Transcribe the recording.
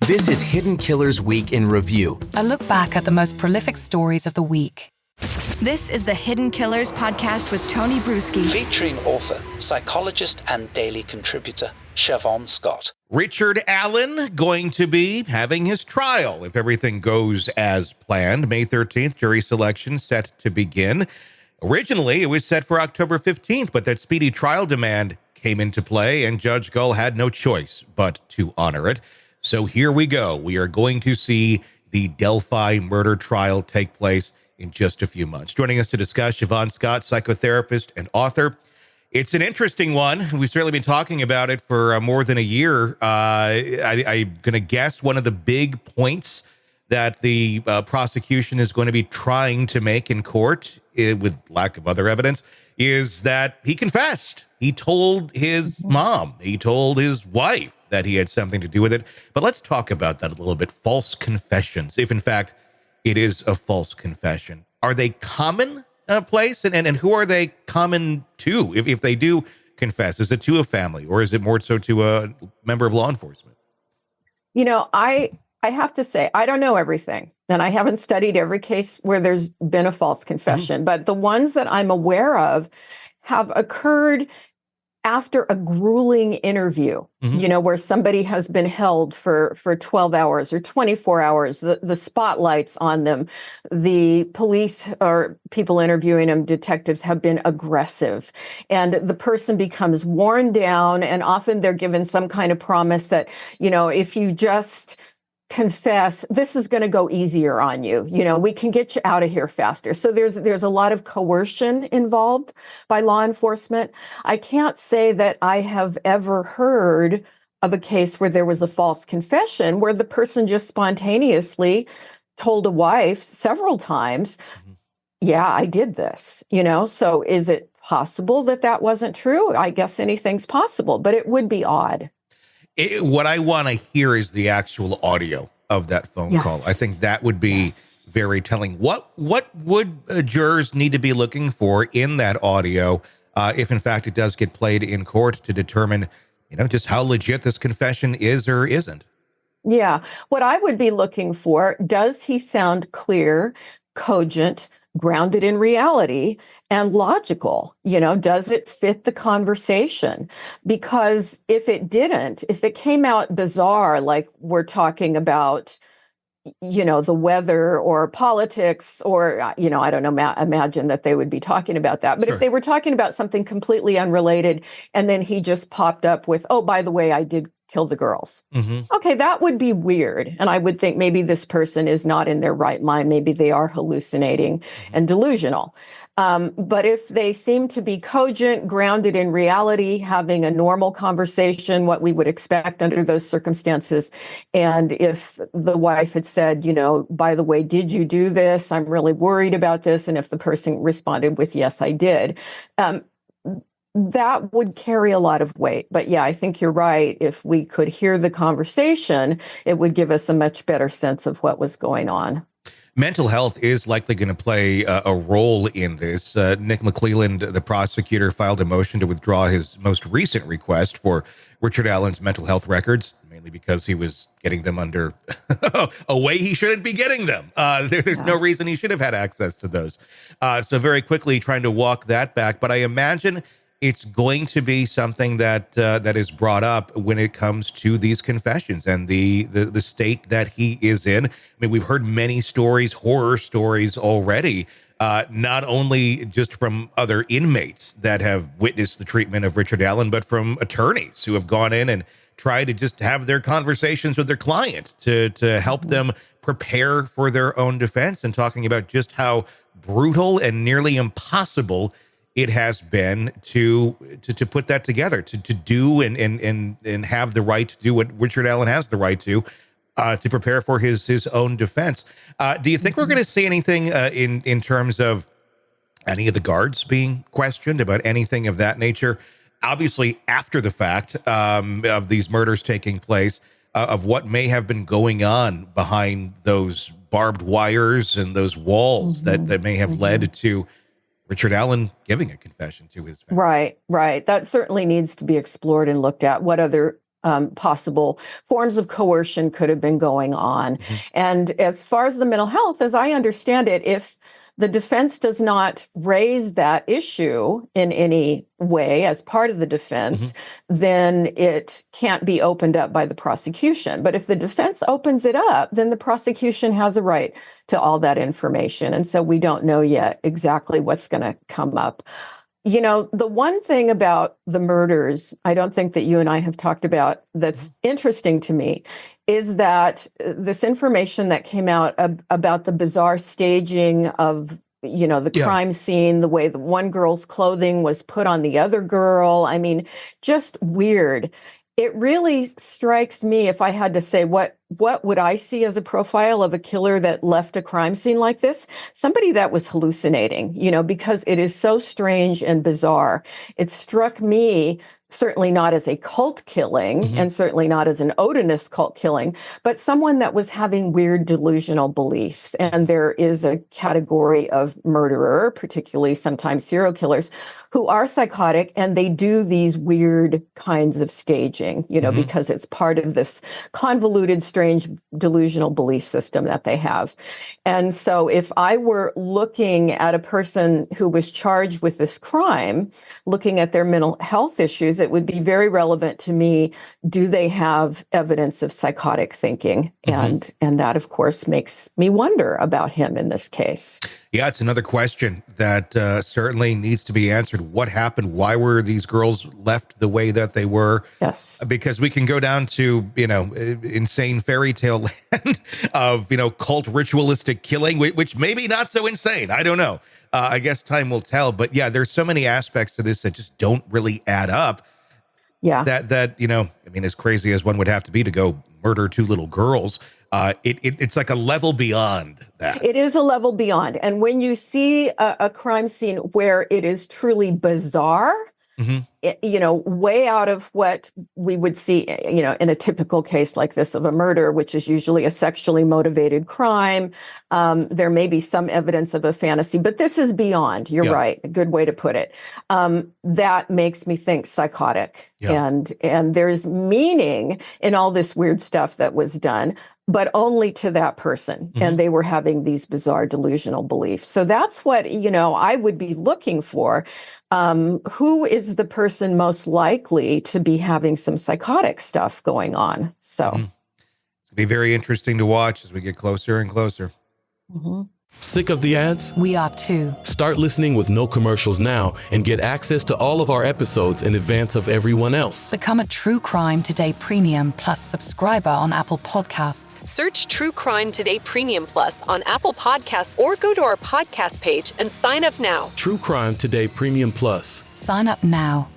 This is Hidden Killers Week in Review. A look back at the most prolific stories of the week. This is the Hidden Killers podcast with Tony Brueski. Featuring author, psychologist and daily contributor, Siobhan Scott. Richard Allen going to be having his trial if everything goes as planned. May 13th, jury selection set to begin. Originally, it was set for October 15th, but that speedy trial demand came into play, and Judge Gull had no choice but to honor it. So here we go. We are going to see the Delphi murder trial take place in just a few months. Joining us to discuss, Siobhan Scott, psychotherapist and author. It's an interesting one. We've certainly been talking about it for more than a year. I'm going to guess one of the big points that the prosecution is going to be trying to make in court, with lack of other evidence, is that he confessed. He told his mom, he told his wife that he had something to do with it. But let's talk about that a little bit. False confessions, if in fact it is a false confession. Are they common place? And who are they common to? If they do confess, is it to a family or is it more so to a member of law enforcement? You know, I have to say, I don't know everything. And I haven't studied every case where there's been a false confession. But the ones that I'm aware of have occurred after a grueling interview, you know, where somebody has been held for 12 hours or 24 hours, the spotlights on them, the police or people interviewing them, detectives, have been aggressive, and the person becomes worn down, and often they're given some kind of promise that, you know, if you just confess, this is going to go easier on you. You know, we can get you out of here faster. So there's a lot of coercion involved by law enforcement. I can't say that I have ever heard of a case where there was a false confession where the person just spontaneously told a wife several times, yeah, I did this, you know. So is it possible that that wasn't true? I guess anything's possible, but it would be odd. What I want to hear is the actual audio of that phone call. I think that would be very telling. What would jurors need to be looking for in that audio if, in fact, it does get played in court to determine, you know, just how legit this confession is or isn't? Yeah. What I would be looking for, does he sound clear, cogent, grounded in reality, and logical? You know, does it fit the conversation? Because if it didn't, if it came out bizarre, like we're talking about, you know, the weather or politics or, you know, I don't know, imagine that they would be talking about that. But if they were talking about something completely unrelated, and then he just popped up with, oh, by the way, I did kill the girls. Okay, that would be weird. And I would think maybe this person is not in their right mind. Maybe they are hallucinating and delusional. But if they seem to be cogent, grounded in reality, having a normal conversation, what we would expect under those circumstances, and if the wife had said, you know, by the way, did you do this? I'm really worried about this. And if the person responded with, yes, I did, that would carry a lot of weight. But yeah, I think you're right. If we could hear the conversation, it would give us a much better sense of what was going on. Mental health is likely going to play a role in this. Nick McClelland, the prosecutor, filed a motion to withdraw his most recent request for Richard Allen's mental health records, mainly because he was getting them under a way he shouldn't be getting them. There's no reason he should have had access to those. So very quickly trying to walk that back. But I imagine it's going to be something that is brought up when it comes to these confessions and the state that he is in. I mean, we've heard many stories, horror stories already, not only just from other inmates that have witnessed the treatment of Richard Allen, but from attorneys who have gone in and tried to just have their conversations with their client to help them prepare for their own defense, and talking about just how brutal and nearly impossible it has been to put that together, to do and have the right to do what Richard Allen has the right to prepare for his own defense. Do you think we're going to see anything in terms of any of the guards being questioned about anything of that nature? Obviously, after the fact of these murders taking place, of what may have been going on behind those barbed wires and those walls that may have led to Richard Allen giving a confession to his family. Right. That certainly needs to be explored and looked at. What other possible forms of coercion could have been going on. And as far as the mental health, as I understand it, if the defense does not raise that issue in any way as part of the defense, then it can't be opened up by the prosecution. But if the defense opens it up, then the prosecution has a right to all that information. And so we don't know yet exactly what's going to come up. You know, the one thing about the murders, I don't think that you and I have talked about that's interesting to me, is that this information that came out about the bizarre staging of, you know, the crime scene, the way the one girl's clothing was put on the other girl. I mean, just weird. It really strikes me, if I had to say, what would I see as a profile of a killer that left a crime scene like this? Somebody that was hallucinating, you know, because it is so strange and bizarre. It struck me certainly not as a cult killing and certainly not as an Odinist cult killing, but someone that was having weird delusional beliefs. And there is a category of murderer, particularly sometimes serial killers, who are psychotic and they do these weird kinds of staging, you know, because it's part of this convoluted, strange delusional belief system that they have. And so if I were looking at a person who was charged with this crime, looking at their mental health issues, it would be very relevant to me. Do they have evidence of psychotic thinking? And that, of course, makes me wonder about him in this case. Yeah, it's another question that certainly needs to be answered. What happened? Why were these girls left the way that they were? Yes. Because we can go down to, you know, insane fairy tale land of, you know, cult ritualistic killing, which maybe not so insane. I don't know. I guess time will tell. But yeah, there's so many aspects to this that just don't really add up. Yeah. That, you know, I mean, as crazy as one would have to be to go murder two little girls, it's like a level beyond that. It is a level beyond. And when you see a crime scene where it is truly bizarre, you know, way out of what we would see, you know, in a typical case like this of a murder, which is usually a sexually motivated crime. There may be some evidence of a fantasy, but this is beyond. You're right. A good way to put it. That makes me think psychotic. And there's meaning in all this weird stuff that was done, but only to that person. And they were having these bizarre delusional beliefs. So that's what, you know, I would be looking for. Who is the person most likely to be having some psychotic stuff going on? So it's going to be very interesting to watch as we get closer and closer. Sick of the ads? We are too. Start listening with no commercials now and get access to all of our episodes in advance of everyone else. Become a True Crime Today Premium Plus subscriber on Apple Podcasts. Search True Crime Today Premium Plus on Apple Podcasts or go to our podcast page and sign up now. True Crime Today Premium Plus. Sign up now.